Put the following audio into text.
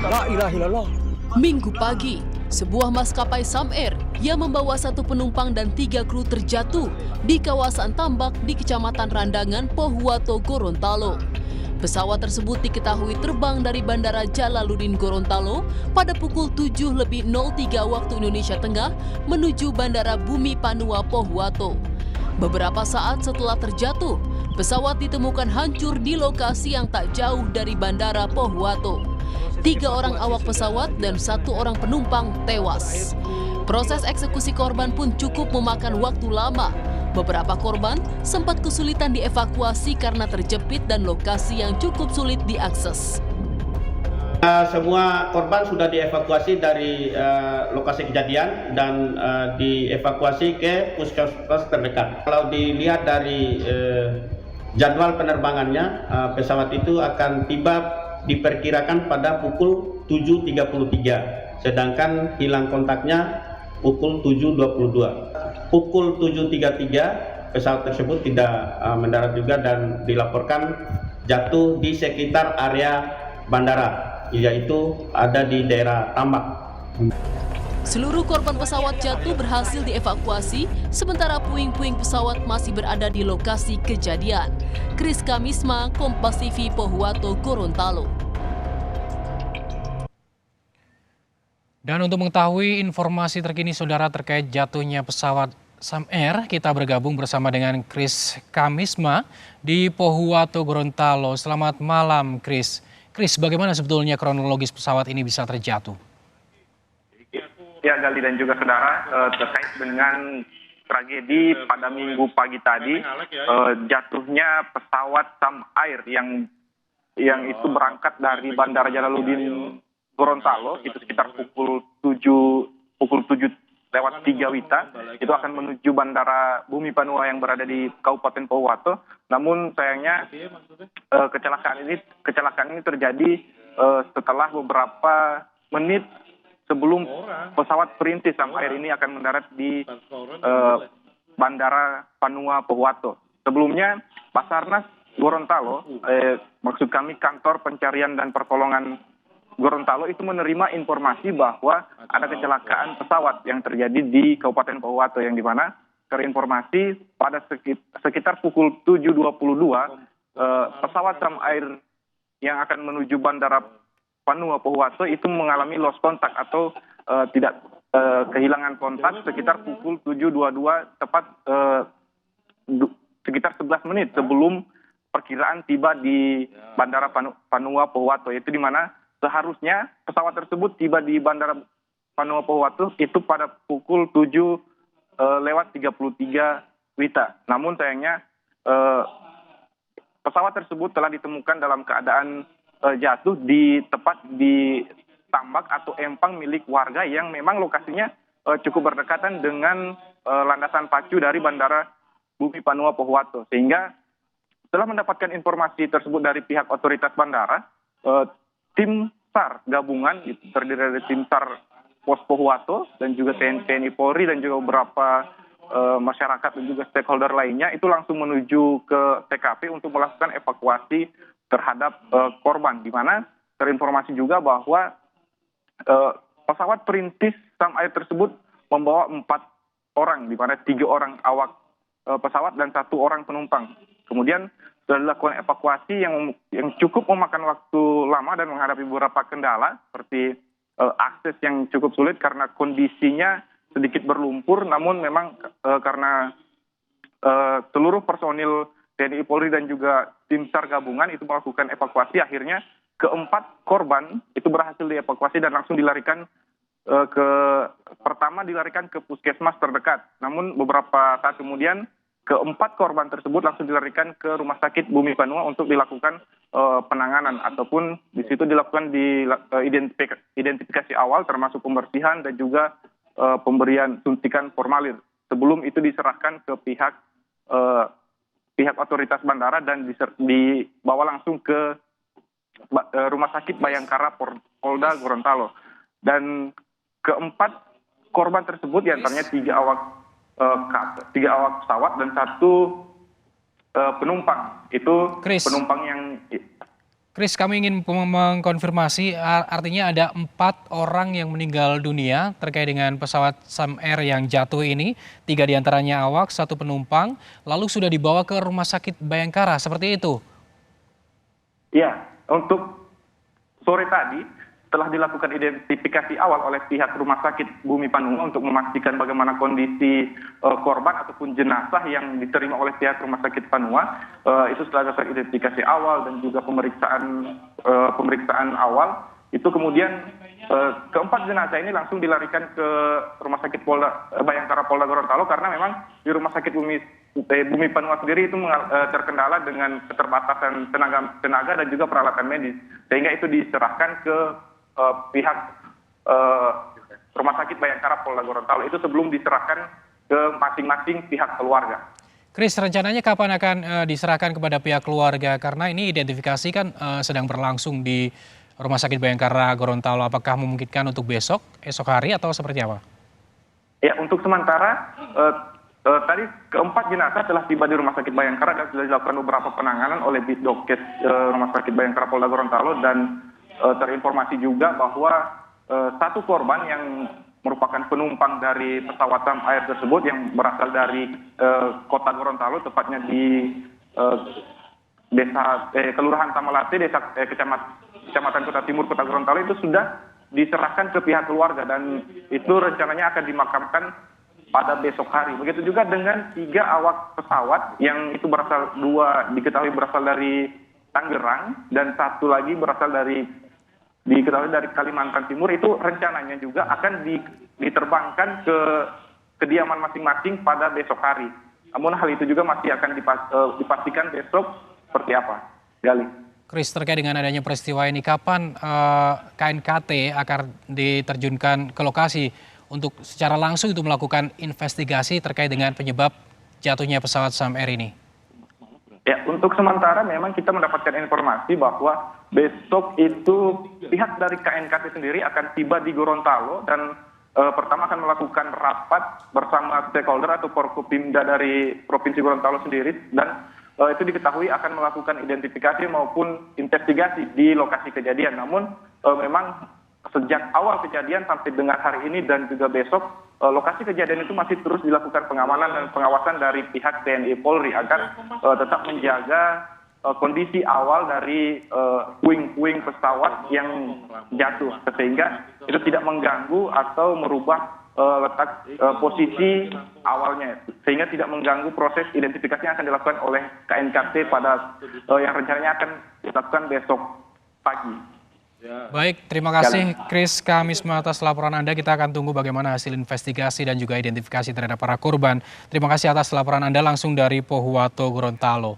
La ilaha illallah. Minggu pagi, sebuah maskapai Sam Air yang membawa 1 penumpang dan 3 kru terjatuh di kawasan tambak di Kecamatan Randangan, Pohuwato, Gorontalo. Pesawat tersebut diketahui terbang dari Bandara Jalaluddin Gorontalo pada pukul 7.03 waktu Indonesia Tengah menuju Bandara Bumi Panua, Pohuwato. Beberapa saat setelah terjatuh, pesawat ditemukan hancur di lokasi yang tak jauh dari Bandara Pohuwato. 3 orang awak pesawat dan 1 orang penumpang tewas. Proses eksekusi korban pun cukup memakan waktu lama. Beberapa korban sempat kesulitan dievakuasi karena terjepit dan lokasi yang cukup sulit diakses. Semua korban sudah dievakuasi dari lokasi kejadian dan dievakuasi ke puskesmas terdekat. Kalau dilihat dari jadwal penerbangannya, pesawat itu akan tiba diperkirakan pada pukul 7.33, sedangkan hilang kontaknya pukul 7.22. Pukul 7.33 pesawat tersebut tidak mendarat juga dan dilaporkan jatuh di sekitar area bandara, yaitu ada di daerah Tambak. Seluruh korban pesawat jatuh berhasil dievakuasi, sementara puing-puing pesawat masih berada di lokasi kejadian. Kris Kamisma, Kompas TV, Pohuwato, Gorontalo. Dan untuk mengetahui informasi terkini saudara terkait jatuhnya pesawat Sam Air, kita bergabung bersama dengan Kris Kamisma di Pohuwato, Gorontalo. Selamat malam, Kris. Kris, bagaimana sebetulnya kronologis pesawat ini bisa terjatuh? Ya, Gali dan juga saudara, terkait dengan tragedi pada minggu pagi tadi, jatuhnya pesawat Sam Air yang itu berangkat dari Bandara Jalaluddin Gorontalo, itu sekitar pukul 7.03 WITA, itu akan menuju Bandara Bumi Panua yang berada di Kabupaten Pohuwato. Namun sayangnya kecelakaan ini terjadi setelah beberapa menit sebelum pesawat perintis Sam Air ini akan mendarat di Bandara Panua Pohuwato. Sebelumnya Basarnas Gorontalo, maksud kami Kantor Pencarian dan Pertolongan Gorontalo itu menerima informasi bahwa ada kecelakaan pesawat yang terjadi di Kabupaten Pohuwato, yang dimana terinformasi pada sekitar pukul 7.22 pesawat Sam Air yang akan menuju Bandara Panua Pohuwato itu mengalami lost contact atau tidak kehilangan kontak sekitar pukul 7.22, tepat sekitar 11 menit sebelum perkiraan tiba di Bandara Panua Pohuwato, itu di mana seharusnya pesawat tersebut tiba di Bandara Panua Pohuwato itu pada pukul 7.33 WITA. Namun sayangnya pesawat tersebut telah ditemukan dalam keadaan jatuh tepat di tambak atau empang milik warga yang memang lokasinya cukup berdekatan dengan landasan pacu dari Bandara Bumi Panua Pohuwato. Sehingga setelah mendapatkan informasi tersebut dari pihak otoritas bandara, tim SAR gabungan terdiri dari tim SAR Pos Pohuwato dan juga TNI Polri dan juga beberapa masyarakat dan juga stakeholder lainnya itu langsung menuju ke TKP untuk melakukan evakuasi terhadap korban, di mana terinformasi juga bahwa pesawat perintis Sam Air tersebut membawa 4 orang, di mana 3 orang awak pesawat dan 1 orang penumpang. Kemudian sudah dilakukan evakuasi yang cukup memakan waktu lama dan menghadapi beberapa kendala seperti akses yang cukup sulit karena kondisinya sedikit berlumpur, namun memang karena seluruh personil TNI Polri dan juga tim SAR gabungan itu melakukan evakuasi, akhirnya ke-4 korban itu berhasil dievakuasi dan langsung dilarikan pertama dilarikan ke puskesmas terdekat. Namun beberapa saat kemudian ke-4 korban tersebut langsung dilarikan ke Rumah Sakit Bumi Panua untuk dilakukan penanganan, ataupun di situ dilakukan identifikasi awal termasuk pembersihan dan juga pemberian suntikan formalin. Sebelum itu diserahkan ke pihak otoritas bandara dan dibawa langsung ke Rumah Sakit Bayangkara Polda Gorontalo. Dan ke-4 korban tersebut diantaranya 3 awak pesawat dan 1 penumpang. Itu Chris. penumpang yang Chris, kami ingin mengkonfirmasi, artinya ada 4 orang yang meninggal dunia terkait dengan pesawat Sam Air yang jatuh ini. 3 diantaranya awak, 1 penumpang, lalu sudah dibawa ke Rumah Sakit Bayangkara, seperti itu? ya, untuk sore tadi telah dilakukan identifikasi awal oleh pihak Rumah Sakit Bumi Panua untuk memastikan bagaimana kondisi korban ataupun jenazah yang diterima oleh pihak Rumah Sakit Panua. Itu setelah dilakukan identifikasi awal dan juga pemeriksaan awal, itu kemudian keempat jenazah ini langsung dilarikan ke Rumah Sakit Bayangkara Polda Gorontalo karena memang di Rumah Sakit Bumi Panua sendiri itu terkendala dengan keterbatasan tenaga dan juga peralatan medis, sehingga itu diserahkan ke pihak Rumah Sakit Bayangkara Polda Gorontalo itu sebelum diserahkan ke masing-masing pihak keluarga. Chris, rencananya kapan akan diserahkan kepada pihak keluarga? Karena ini identifikasi kan sedang berlangsung di Rumah Sakit Bayangkara Gorontalo. Apakah memungkinkan untuk esok hari atau seperti apa? Ya, untuk sementara tadi keempat jenazah telah tiba di Rumah Sakit Bayangkara dan sudah dilakukan beberapa penanganan oleh Bitdokes Rumah Sakit Bayangkara Polda Gorontalo, dan terinformasi juga bahwa 1 korban yang merupakan penumpang dari pesawat Sam Air tersebut yang berasal dari kota Gorontalo, tepatnya di desa Kelurahan Tamalate, Kecamatan Kota Timur Kota Gorontalo, itu sudah diserahkan ke pihak keluarga dan itu rencananya akan dimakamkan pada besok hari. Begitu juga dengan 3 awak pesawat yang itu diketahui berasal dari Tangerang dan 1 lagi berasal diketahui dari Kalimantan Timur, itu rencananya juga akan diterbangkan ke kediaman masing-masing pada besok hari. Namun hal itu juga masih akan dipastikan besok seperti apa. Gali. Chris, terkait dengan adanya peristiwa ini, kapan KNKT akan diterjunkan ke lokasi untuk secara langsung itu melakukan investigasi terkait dengan penyebab jatuhnya pesawat Sam Air ini? Ya, untuk sementara memang kita mendapatkan informasi bahwa besok itu pihak dari KNKT sendiri akan tiba di Gorontalo dan pertama akan melakukan rapat bersama stakeholder atau Forkopimda dari Provinsi Gorontalo sendiri, dan itu diketahui akan melakukan identifikasi maupun investigasi di lokasi kejadian. Namun memang sejak awal kejadian sampai dengan hari ini dan juga besok, lokasi kejadian itu masih terus dilakukan pengamanan dan pengawasan dari pihak TNI Polri agar tetap menjaga kondisi awal dari puing-puing pesawat yang jatuh, sehingga itu tidak mengganggu atau merubah letak posisi awalnya, sehingga tidak mengganggu proses identifikasi yang akan dilakukan oleh KNKT pada yang rencananya akan dilakukan besok pagi. Baik, terima kasih Chris Kamisma atas laporan Anda. Kita akan tunggu bagaimana hasil investigasi dan juga identifikasi terhadap para korban. Terima kasih atas laporan Anda langsung dari Pohuwato, Gorontalo.